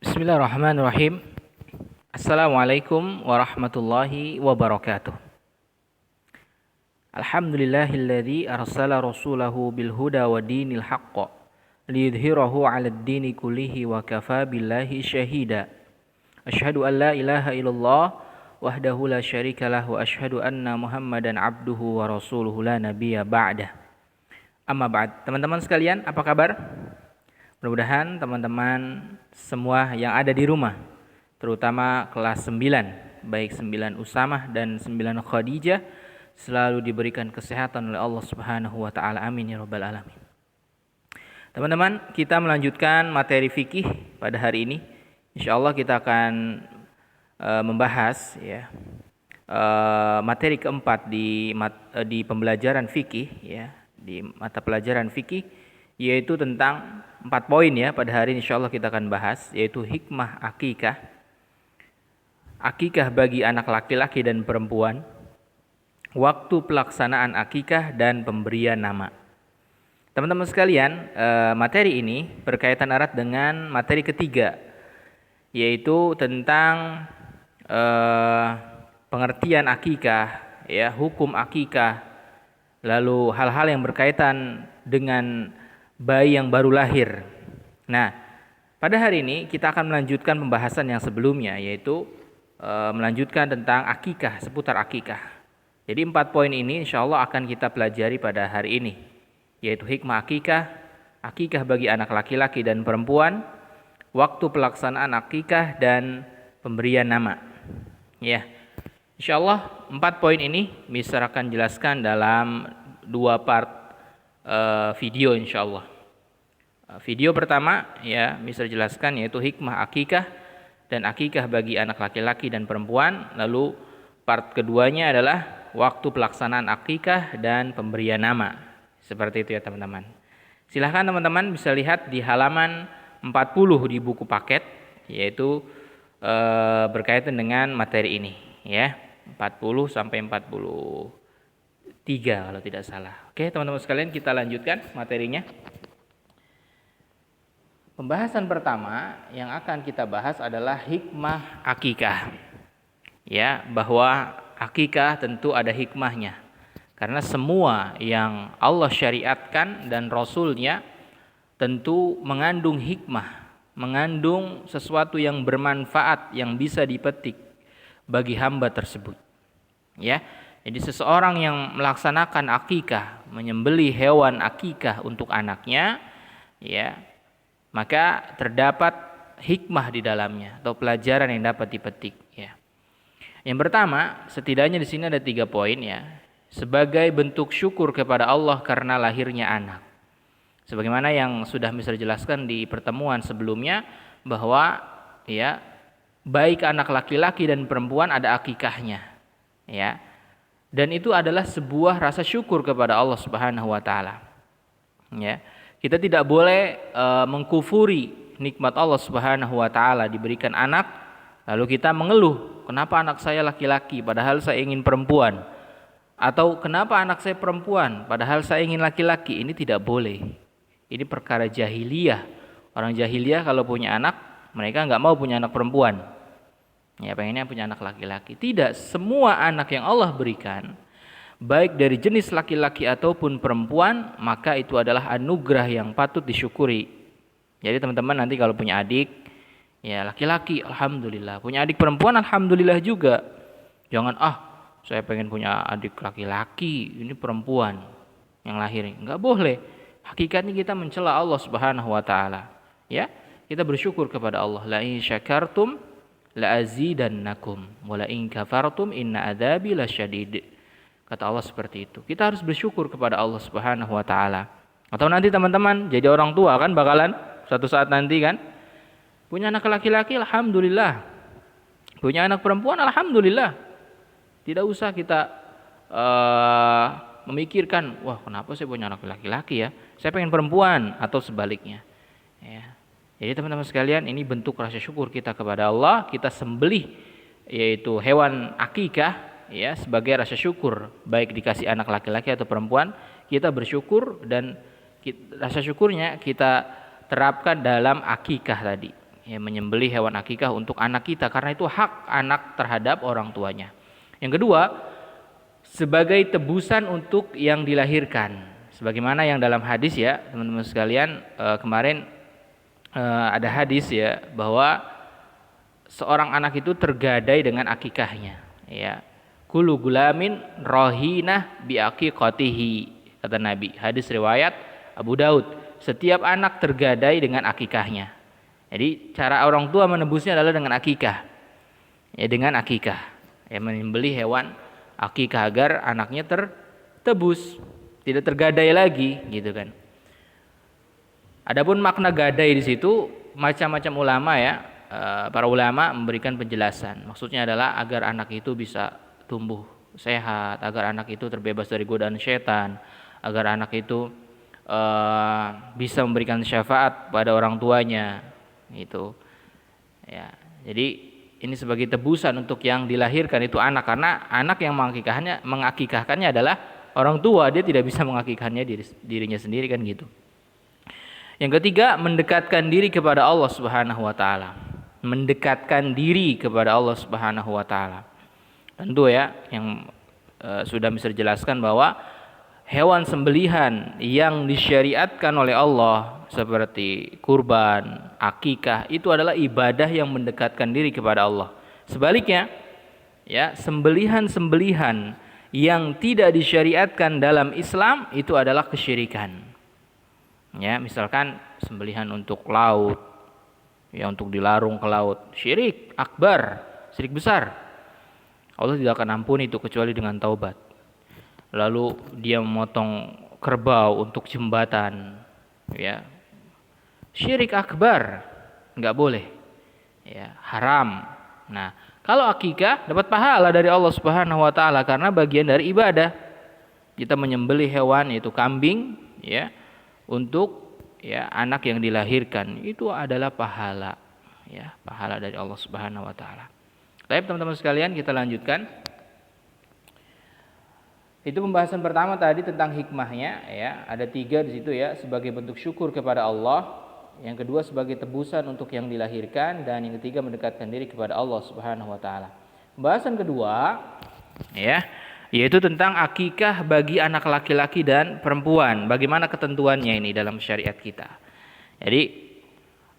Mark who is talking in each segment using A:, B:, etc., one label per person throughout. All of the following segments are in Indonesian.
A: Bismillahirrahmanirrahim. Assalamualaikum warahmatullahi wabarakatuh. Alhamdulillahilladzi arsala rasulahu bil huda wa dinil haqq liyudhhirahu 'alad dini kullihi wa kafa billahi syahida. Asyhadu an la ilaha illallah wahdahu la syarikalah wa asyhadu anna Muhammadan abduhu wa rasuluhu la nabiyya ba'dah. Amma ba'd. Teman-teman sekalian, apa kabar? Mudah-mudahan teman-teman semua yang ada di rumah, terutama kelas 9, baik 9 Usamah dan 9 Khadijah, selalu diberikan kesehatan oleh Allah Subhanahu wa taala. Amin ya rabbal alamin. Teman-teman, kita melanjutkan materi fikih pada hari ini. Insyaallah kita akan membahas materi keempat di pembelajaran fikih, di mata pelajaran fikih, yaitu tentang 4 poin pada hari ini insyaallah kita akan bahas, yaitu hikmah akikah, akikah bagi anak laki-laki dan perempuan, waktu pelaksanaan akikah, dan pemberian nama. Teman-teman sekalian, materi ini berkaitan erat dengan materi ketiga, yaitu tentang pengertian akikah, hukum akikah, lalu hal-hal yang berkaitan dengan bayi yang baru lahir. Nah, pada hari ini kita akan melanjutkan pembahasan yang sebelumnya, yaitu melanjutkan tentang akikah, seputar akikah. Jadi 4 poin ini insya Allah akan kita pelajari pada hari ini, yaitu hikmah akikah, akikah bagi anak laki-laki dan perempuan, waktu pelaksanaan akikah, dan pemberian nama. Insya Allah 4 poin ini bisa akan jelaskan dalam 2 part video insya Allah. Video pertama bisa jelaskan yaitu hikmah akikah dan akikah bagi anak laki-laki dan perempuan. Lalu part keduanya adalah waktu pelaksanaan akikah dan pemberian nama. Seperti itu ya teman-teman. Silahkan teman-teman bisa lihat di halaman 40 di buku paket, yaitu berkaitan dengan materi ini 40 sampai 43 kalau tidak salah. Oke teman-teman sekalian, kita lanjutkan materinya. Pembahasan pertama yang akan kita bahas adalah hikmah akikah. Bahwa akikah tentu ada hikmahnya. Karena semua yang Allah syariatkan dan Rasulnya tentu mengandung hikmah, mengandung sesuatu yang bermanfaat yang bisa dipetik bagi hamba tersebut. Jadi seseorang yang melaksanakan akikah, menyembelih hewan akikah untuk anaknya, maka terdapat hikmah di dalamnya atau pelajaran yang dapat dipetik. Yang pertama, setidaknya di sini ada 3 poin sebagai bentuk syukur kepada Allah karena lahirnya anak. Sebagaimana yang sudah bisa dijelaskan di pertemuan sebelumnya bahwa baik anak laki-laki dan perempuan ada akikahnya. Dan itu adalah sebuah rasa syukur kepada Allah Subhanahu wa taala. Kita tidak boleh mengkufuri nikmat Allah Subhanahu wa taala diberikan anak lalu kita mengeluh, kenapa anak saya laki-laki padahal saya ingin perempuan, atau kenapa anak saya perempuan padahal saya ingin laki-laki. Ini tidak boleh. Ini perkara jahiliyah. Orang jahiliyah kalau punya anak, mereka enggak mau punya anak perempuan. Pengennya punya anak laki-laki. Tidak, semua anak yang Allah berikan, baik dari jenis laki-laki ataupun perempuan, maka itu adalah anugerah yang patut disyukuri. Jadi teman-teman nanti kalau punya adik, laki-laki, alhamdulillah. Punya adik perempuan, alhamdulillah juga. Jangan, saya pengen punya adik laki-laki, ini perempuan yang lahir. Enggak boleh. Hakikatnya kita mencela Allah Subhanahu wa taala. Kita bersyukur kepada Allah. La in syakartum la azidannakum wa la in kafartum inna adzabi lasyadid. Kata Allah seperti itu. Kita harus bersyukur kepada Allah Subhanahu wa taala. Atau nanti teman-teman jadi orang tua kan bakalan suatu saat nanti kan punya anak laki-laki, alhamdulillah. Punya anak perempuan, alhamdulillah. Tidak usah kita memikirkan, wah kenapa saya punya anak laki-laki saya pengen perempuan, atau sebaliknya. Jadi teman-teman sekalian, ini bentuk rasa syukur kita kepada Allah. Kita sembelih yaitu hewan akikah sebagai rasa syukur, baik dikasih anak laki-laki atau perempuan, kita bersyukur dan rasa syukurnya kita terapkan dalam akikah tadi. ya, menyembelih hewan akikah untuk anak kita karena itu hak anak terhadap orang tuanya. Yang kedua, sebagai tebusan untuk yang dilahirkan. Sebagaimana yang dalam hadis ya, teman-teman sekalian, kemarin ada hadis ya bahwa seorang anak itu tergadai dengan akikahnya, ya. Kullu gulamin rohinah bi aqiqatihi, kata Nabi. Hadis riwayat Abu Daud. Setiap anak tergadai dengan akikahnya. Jadi cara orang tua menebusnya adalah dengan akikah. Ya, dengan akikah. Ya, menyembelih hewan akikah agar anaknya tertebus, tidak tergadai lagi, gitu kan. Adapun makna gadai di situ macam-macam ulama ya, para ulama memberikan penjelasan. Maksudnya adalah agar anak itu bisa tumbuh sehat, agar anak itu terbebas dari godaan setan, agar anak itu bisa memberikan syafaat pada orang tuanya, gitu. Ya, jadi ini sebagai tebusan untuk yang dilahirkan itu anak, karena anak yang mengakikahkannya adalah orang tua, dia tidak bisa mengakikahkannya dirinya sendiri kan gitu. Yang ketiga, mendekatkan diri kepada Allah Subhanahu wa taala. Mendekatkan diri kepada Allah Subhanahu wa taala. Tentu ya, yang sudah bisa dijelaskan bahwa hewan sembelihan yang disyariatkan oleh Allah seperti kurban, akikah itu adalah ibadah yang mendekatkan diri kepada Allah. Sebaliknya, ya, sembelihan-sembelihan yang tidak disyariatkan dalam Islam itu adalah kesyirikan. Ya, misalkan sembelihan untuk laut, ya, untuk dilarung ke laut, syirik akbar, syirik besar. Allah tidak akan ampuni itu kecuali dengan taubat. Lalu dia memotong kerbau untuk jembatan, ya, syirik akbar, nggak boleh, ya, haram. Nah, kalau akikah dapat pahala dari Allah Subhanahu wa taala karena bagian dari ibadah. Kita menyembelih hewan yaitu kambing, ya, untuk, ya, anak yang dilahirkan, itu adalah pahala, ya, pahala dari Allah Subhanahu wa taala. Baik, teman-teman sekalian, kita lanjutkan. Itu pembahasan pertama tadi tentang hikmahnya, ya. Ada 3 di situ ya, sebagai bentuk syukur kepada Allah. Yang kedua sebagai tebusan untuk yang dilahirkan, dan yang ketiga mendekatkan diri kepada Allah Subhanahu wa taala. Pembahasan kedua, ya, yaitu tentang akikah bagi anak laki-laki dan perempuan. Bagaimana ketentuannya ini dalam syariat kita. Jadi,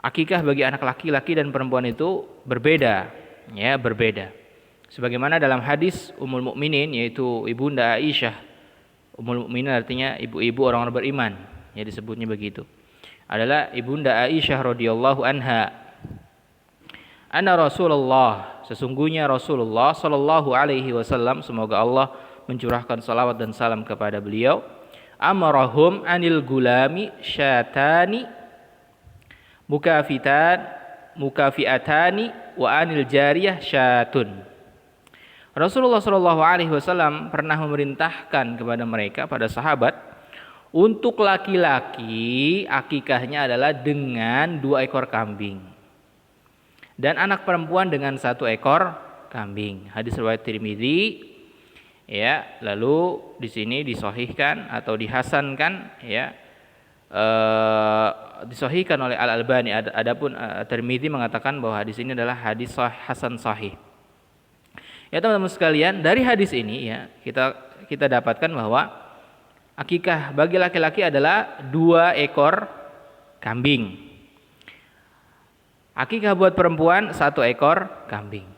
A: akikah bagi anak laki-laki dan perempuan itu berbeda. Ya, berbeda. Sebagaimana dalam hadis Ummul Mukminin, yaitu Ibunda Aisyah. Ummul Mukminin artinya ibu-ibu orang beriman, ya, disebutnya begitu. Adalah Ibunda Aisyah radhiyallahu anha. Anna Rasulullah, sesungguhnya Rasulullah sallallahu alaihi wasallam, semoga Allah mencurahkan salawat dan salam kepada beliau, amarahum anil gulami syatani mukafiatani wa anil jariyah syatun. Rasulullah Shallallahu Alaihi Wasallam pernah memerintahkan kepada mereka, pada sahabat, untuk laki-laki akikahnya adalah dengan 2 ekor kambing, dan anak perempuan dengan 1 ekor kambing. Hadis riwayat Tirmidzi, ya. Lalu di sini disahihkan atau dihasankan, ya, disahihkan oleh Al-Albani. Adapun Tirmidzi mengatakan bahwa hadis ini adalah hadis hasan sahih. Ya, teman-teman sekalian, dari hadis ini, ya, kita dapatkan bahwa akikah bagi laki-laki adalah 2 ekor kambing. Akikah buat perempuan 1 ekor kambing.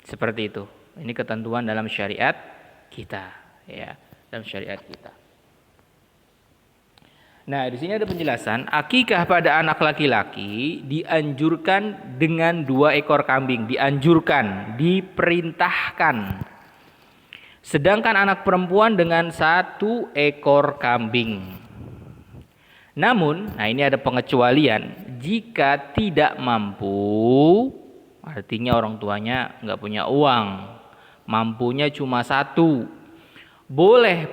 A: Seperti itu. Ini ketentuan dalam syariat kita, ya, dalam syariat kita. Nah, di sini ada penjelasan, akikah pada anak laki-laki dianjurkan dengan 2 ekor kambing, dianjurkan, diperintahkan. Sedangkan anak perempuan dengan 1 ekor kambing. Namun, nah ini ada pengecualian, jika tidak mampu, artinya orang tuanya nggak punya uang, mampunya cuma 1. Boleh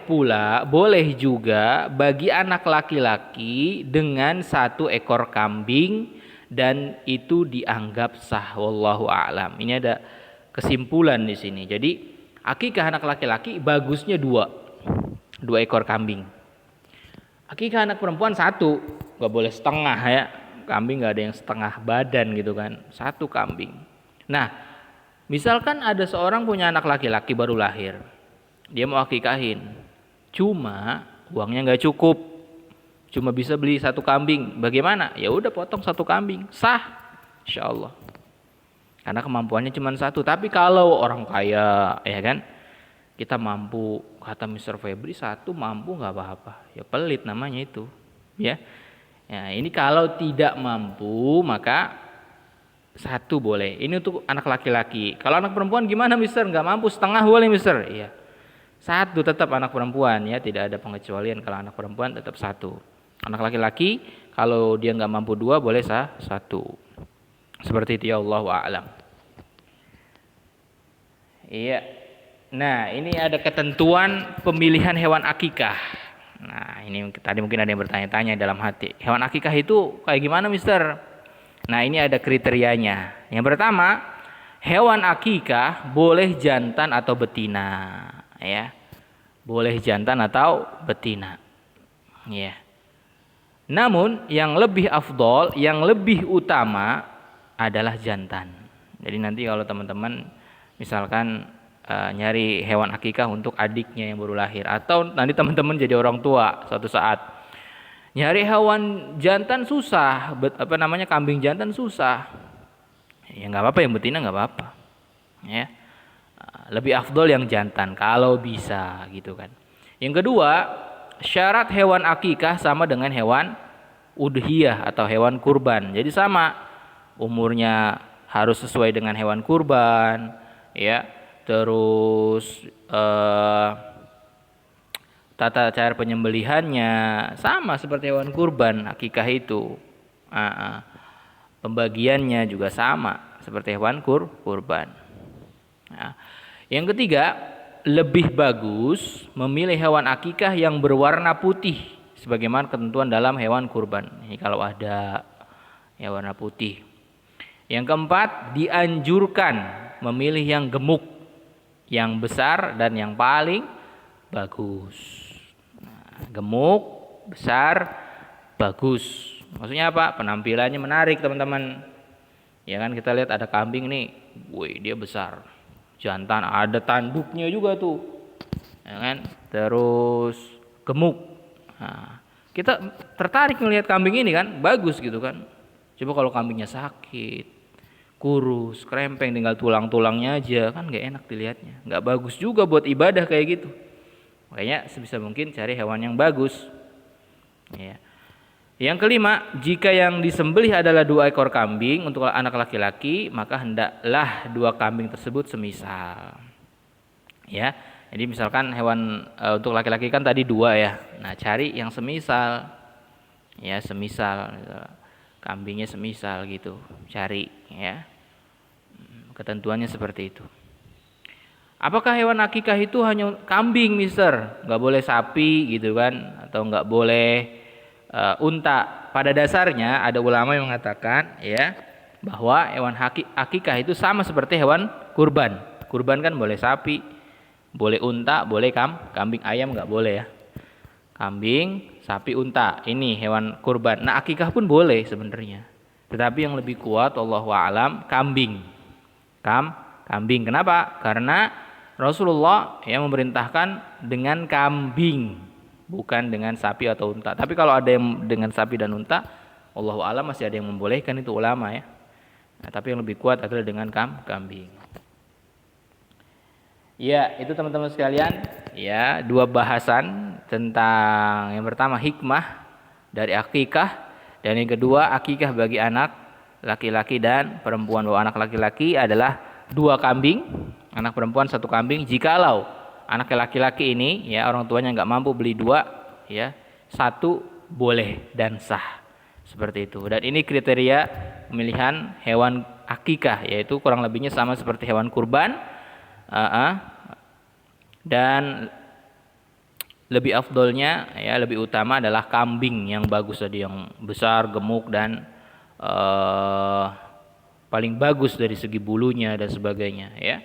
A: juga bagi anak laki-laki dengan 1 ekor kambing, dan itu dianggap sah, wallahu a'lam. Ini ada kesimpulan di sini. Jadi akikah anak laki-laki bagusnya 2 ekor kambing. Akikah anak perempuan 1, nggak boleh setengah, ya. kambing nggak ada yang setengah badan gitu kan, satu kambing. Nah, misalkan ada seorang punya anak laki-laki baru lahir, dia mau akikahin, cuma uangnya nggak cukup, cuma bisa beli satu kambing. Bagaimana? Ya udah potong satu kambing, sah, insya Allah. Karena kemampuannya cuma satu. Tapi kalau orang kaya, ya kan, kita mampu, kata Mr. Febri satu mampu nggak apa-apa. Ya pelit namanya itu, ya. Ya, ini kalau tidak mampu maka satu boleh. Ini untuk anak laki-laki. Kalau anak perempuan gimana, Mister? Nggak mampu setengah boleh, Mister. Iya. Satu tetap anak perempuan, ya, tidak ada pengecualian. Kalau anak perempuan tetap satu. Anak laki-laki kalau dia nggak mampu dua boleh satu. Seperti itu, ya Allah a'lam. Iya. Nah, ini ada ketentuan pemilihan hewan akikah. Nah, ini tadi mungkin ada yang bertanya-tanya dalam hati. Hewan akikah itu kayak gimana, Mister? Nah, ini ada kriterianya. Yang pertama, hewan akikah boleh jantan atau betina, ya. Boleh jantan atau betina. Ya. Namun, yang lebih afdol, yang lebih utama adalah jantan. Jadi nanti kalau teman-teman misalkan nyari hewan akikah untuk adiknya yang baru lahir, atau nanti teman-teman jadi orang tua suatu saat nyari hewan jantan susah, kambing jantan susah, ya nggak apa-apa, yang betina nggak apa-apa, ya. Lebih afdol yang jantan kalau bisa gitu kan. Yang kedua, syarat hewan akikah sama dengan hewan udhiyah atau hewan kurban, jadi sama, umurnya harus sesuai dengan hewan kurban, ya. Terus tata cara penyembelihannya sama seperti hewan kurban akikah itu. Pembagiannya juga sama seperti hewan kurban. Nah, yang ketiga, lebih bagus memilih hewan akikah yang berwarna putih sebagaimana ketentuan dalam hewan kurban. Ini kalau ada ya warna putih. Yang keempat, dianjurkan memilih yang gemuk, yang besar, dan yang paling bagus. Nah, gemuk, besar, bagus. Maksudnya apa? Penampilannya menarik, teman-teman. Ya kan, kita lihat ada kambing nih, wih, dia besar, jantan, ada tanduknya juga tuh, ya kan? Terus gemuk. Nah, kita tertarik melihat kambing ini kan, bagus gitu kan. Coba kalau kambingnya sakit, kurus, krempeng, tinggal tulang-tulangnya aja, kan nggak enak dilihatnya, nggak bagus juga buat ibadah kayak gitu. Makanya sebisa mungkin cari hewan yang bagus. Ya. Yang kelima, jika yang disembelih adalah 2 ekor kambing untuk anak laki-laki, maka hendaklah 2 kambing tersebut semisal. Ya, jadi misalkan hewan untuk laki-laki kan tadi 2 ya. Nah, cari yang semisal, ya semisal, kambingnya semisal gitu, cari ya. Ketentuannya seperti itu. Apakah hewan akikah itu hanya kambing, Mister? Nggak boleh sapi gitu kan? Atau nggak boleh unta? Pada dasarnya ada ulama yang mengatakan ya bahwa hewan akikah itu sama seperti hewan kurban. Kurban kan boleh sapi, boleh unta, boleh kambing, ayam nggak boleh ya. Kambing, sapi, unta, ini hewan kurban. Nah, akikah pun boleh sebenarnya. Tetapi yang lebih kuat, Allahu a'lam, kambing. Kambing. Kenapa? Karena Rasulullah yang memerintahkan dengan kambing, bukan dengan sapi atau unta. Tapi kalau ada yang dengan sapi dan unta, Allahu a'lam masih ada yang membolehkan, itu ulama ya. Nah, tapi yang lebih kuat adalah dengan kambing. Ya, itu teman-teman sekalian, ya, 2 bahasan tentang yang pertama hikmah dari akikah, dan yang kedua akikah bagi anak laki-laki dan perempuan. Bahwa anak laki-laki adalah 2 kambing, anak perempuan 1 kambing. Jikalau anak laki-laki ini ya orang tuanya nggak mampu beli 2, ya 1 boleh dan sah, seperti itu. Dan ini kriteria pemilihan hewan akikah, yaitu kurang lebihnya sama seperti hewan kurban. Dan lebih afdolnya ya, lebih utama adalah kambing yang bagus tadi, yang besar, gemuk, dan paling bagus dari segi bulunya dan sebagainya ya.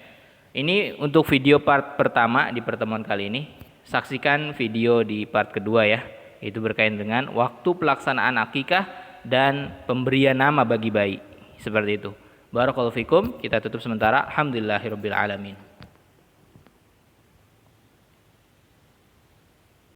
A: Ini untuk video part pertama di pertemuan kali ini. Saksikan video di part kedua ya. Itu berkaitan dengan waktu pelaksanaan akikah dan pemberian nama bagi bayi. Seperti itu. Barakallahu fikum. Kita tutup sementara. Alhamdulillahirabbil alamin.